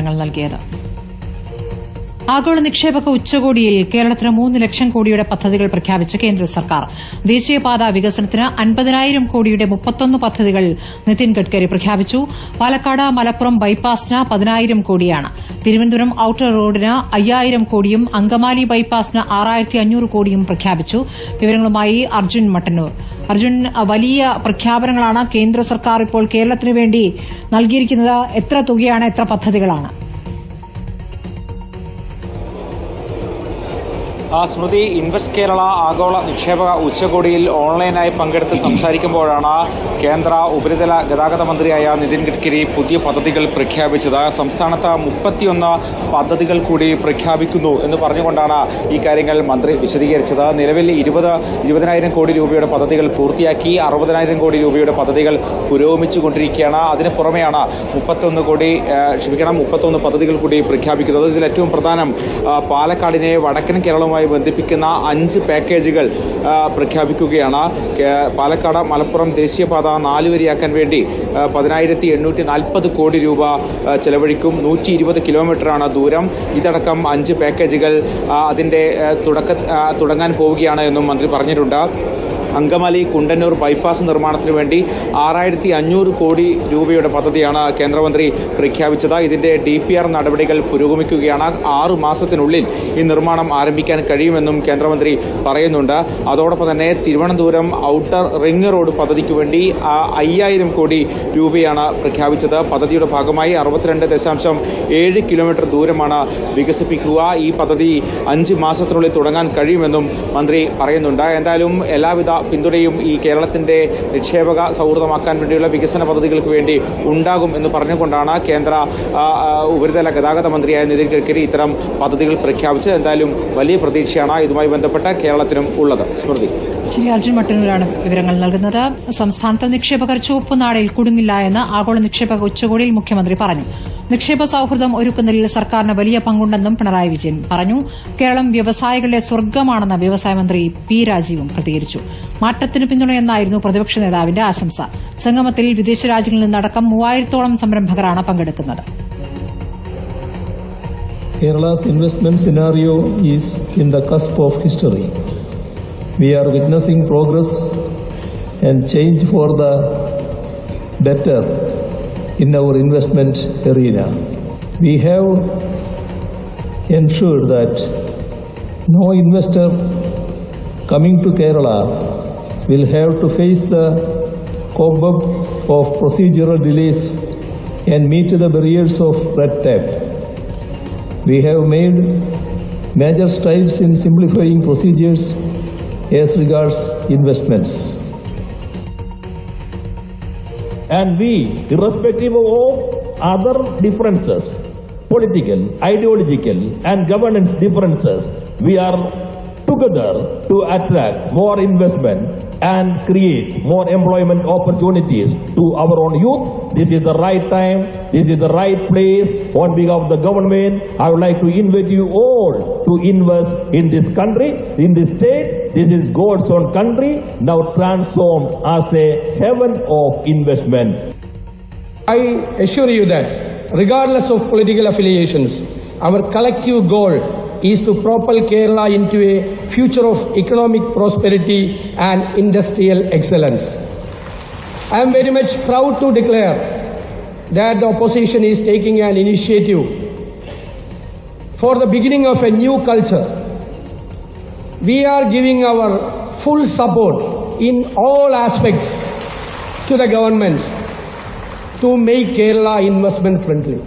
വിവരങ്ങൾ നൽകിയത്. ആഗോള നിക്ഷേപക ഉച്ചകോടിയിൽ കേരളത്തിന് 3 ലക്ഷം കോടിയുടെ പദ്ധതികൾ പ്രഖ്യാപിച്ച കേന്ദ്ര സർക്കാർ. ദേശീയപാത വികസനത്തിന് 50,000 കോടിയുടെ 31 പദ്ധതികൾ നിതിൻ ഗഡ്കരി പ്രഖ്യാപിച്ചു. പാലക്കാട് മലപ്പുറം ബൈപ്പാസിന് 10,000 കോടിയാണ്. തിരുവനന്തപുരം ഔട്ടർ റോഡിന് 5,000 കോടിയും അങ്കമാലി ബൈപ്പാസിന് 6,500 കോടിയും പ്രഖ്യാപിച്ചു. വിവരങ്ങളുമായി അർജുൻ മട്ടന്നൂർ. അർജുൻ, വലിയ പ്രഖ്യാപനങ്ങളാണ് കേന്ദ്ര സർക്കാർ ഇപ്പോൾ കേരളത്തിന് വേണ്ടി നൽകിയിരിക്കുന്നത്. എത്ര തുകയാണ്, എത്ര പദ്ധതികളാണ്? സ്മൃതി, ഇൻവെസ്റ്റ് കേരള ആഗോള നിക്ഷേപക ഉച്ചകോടിയിൽ ഓൺലൈനായി പങ്കെടുത്ത് സംസാരിക്കുമ്പോഴാണ് കേന്ദ്ര ഉപരിതല ഗതാഗത മന്ത്രിയായ നിതിൻ ഗഡ്കരി പുതിയ പദ്ധതികൾ പ്രഖ്യാപിച്ചത്. സംസ്ഥാനത്ത് 31 പദ്ധതികൾ കൂടി പ്രഖ്യാപിക്കുന്നു എന്ന് പറഞ്ഞുകൊണ്ടാണ് ഈ കാര്യങ്ങൾ മന്ത്രി വിശദീകരിച്ചത്. നിലവിൽ 20,000 കോടി രൂപയുടെ പദ്ധതികൾ പൂർത്തിയാക്കി, 60,000 കോടി രൂപയുടെ പദ്ധതികൾ പുരോഗമിച്ചുകൊണ്ടിരിക്കുകയാണ്. അതിന് പുറമെയാണ് 31 പദ്ധതികൾ കൂടി പ്രഖ്യാപിക്കുന്നത്. ഇതിൽ ഏറ്റവും പ്രധാനം പാലക്കാടിനെ വടക്കൻ കേരളവുമായി ബന്ധിപ്പിക്കുന്ന 5 പാക്കേജുകൾ പ്രഖ്യാപിക്കുകയാണ്. പാലക്കാട് മലപ്പുറം ദേശീയപാത 4 വരിയാക്കാൻ വേണ്ടി 10,840 കോടി രൂപ ചെലവഴിക്കും. 120 കിലോമീറ്ററാണ് ദൂരം. ഇതടക്കം 5 പാക്കേജുകൾ അതിന്റെ തുടങ്ങാൻ പോവുകയാണ് എന്നും മന്ത്രി പറഞ്ഞിട്ടുണ്ട്. അങ്കമാലി കുണ്ടന്നൂർ ബൈപ്പാസ് നിർമ്മാണത്തിന് വേണ്ടി 6,500 കോടി രൂപയുടെ പദ്ധതിയാണ് കേന്ദ്രമന്ത്രി പ്രഖ്യാപിച്ചത്. ഇതിന്റെ DPR നടപടികൾ പുരോഗമിക്കുകയാണ്. 6 മാസത്തിനുള്ളിൽ ഈ നിർമ്മാണം ആരംഭിക്കാൻ കഴിയുമെന്നും കേന്ദ്രമന്ത്രി പറയുന്നുണ്ട്. അതോടൊപ്പം തന്നെ തിരുവനന്തപുരം ഔട്ടർ റിംഗ് റോഡ് പദ്ധതിക്ക് വേണ്ടി 5,000 കോടി രൂപയാണ് പ്രഖ്യാപിച്ചത്. പദ്ധതിയുടെ ഭാഗമായി 62.7 കിലോമീറ്റർ ദൂരമാണ് വികസിപ്പിക്കുക. ഈ പദ്ധതി 5 മാസത്തിനുള്ളിൽ തുടങ്ങാൻ കഴിയുമെന്നും മന്ത്രി പറയുന്നുണ്ട്. എന്തായാലും എല്ലാവിധ പിന്തുണയും ഈ കേരളത്തിന്റെ നിക്ഷേപക സൗഹൃദമാക്കാൻ വേണ്ടിയുള്ള വികസന പദ്ധതികൾക്ക് വേണ്ടി ഉണ്ടാകും എന്ന് പറഞ്ഞുകൊണ്ടാണ് കേന്ദ്ര ഉപരിതല ഗതാഗത മന്ത്രിയായ നിതിൻ ഗഡ്കരി ഇത്തരം പദ്ധതികൾ പ്രഖ്യാപിച്ചത്. എന്തായാലും വലിയ പ്രതീക്ഷയാണ് ഇതുമായി ബന്ധപ്പെട്ട കേരളത്തിനും ഉള്ളത്. സ്മൃതി. ശ്രീ അർജുൻ മട്ടന്നൂരാണ് വിവരങ്ങൾ നൽകുന്നത്. സംസ്ഥാനത്ത് നിക്ഷേപകർ ചുവപ്പുനാടയിൽ കുടുങ്ങില്ല എന്ന് ആഗോള നിക്ഷേപക ഉച്ചകോടിയിൽ മുഖ്യമന്ത്രി പറഞ്ഞു. നിക്ഷേപ സൌഹൃദം ഒരുക്കുന്നതിൽ സർക്കാരിന് വലിയ പങ്കുണ്ടെന്നും പിണറായി വിജയൻ പറഞ്ഞു. കേരളം വ്യവസായികളുടെ സ്വർഗ്ഗമാണെന്ന് വ്യവസായ മന്ത്രി പി രാജീവും പ്രതികരിച്ചു. മാറ്റത്തിന് പിന്തുണയെന്നായിരുന്നു പ്രതിപക്ഷ നേതാവിന്റെ ആശംസ. സംഗമത്തിൽ വിദേശ രാജ്യങ്ങളിൽ നിന്നടക്കം 3,000-ഓളം സംരംഭകരാണ് പങ്കെടുക്കുന്നത്. Kerala's investment scenario is in the cusp of history. We are witnessing progress and change for the better in our investment arena. We have ensured that no investor coming to Kerala will have to face the cobweb of procedural delays and meet the barriers of red tape. We have made major strides in simplifying procedures as regards investments. And we, irrespective of other differences, political, ideological and governance differences, we are together to attract more investment and create more employment opportunities to our own youth. This is the right time, this is the right place. On behalf of the government, I would like to invite you all to invest in this country, in this state. This is God's own country, now transformed as a heaven of investment. I assure you that regardless of political affiliations, our collective goal is to propel Kerala into a future of economic prosperity and industrial excellence. I am very much proud to declare that the opposition is taking an initiative for the beginning of a new culture. We are giving our full support in all aspects to the government to make Kerala investment friendly.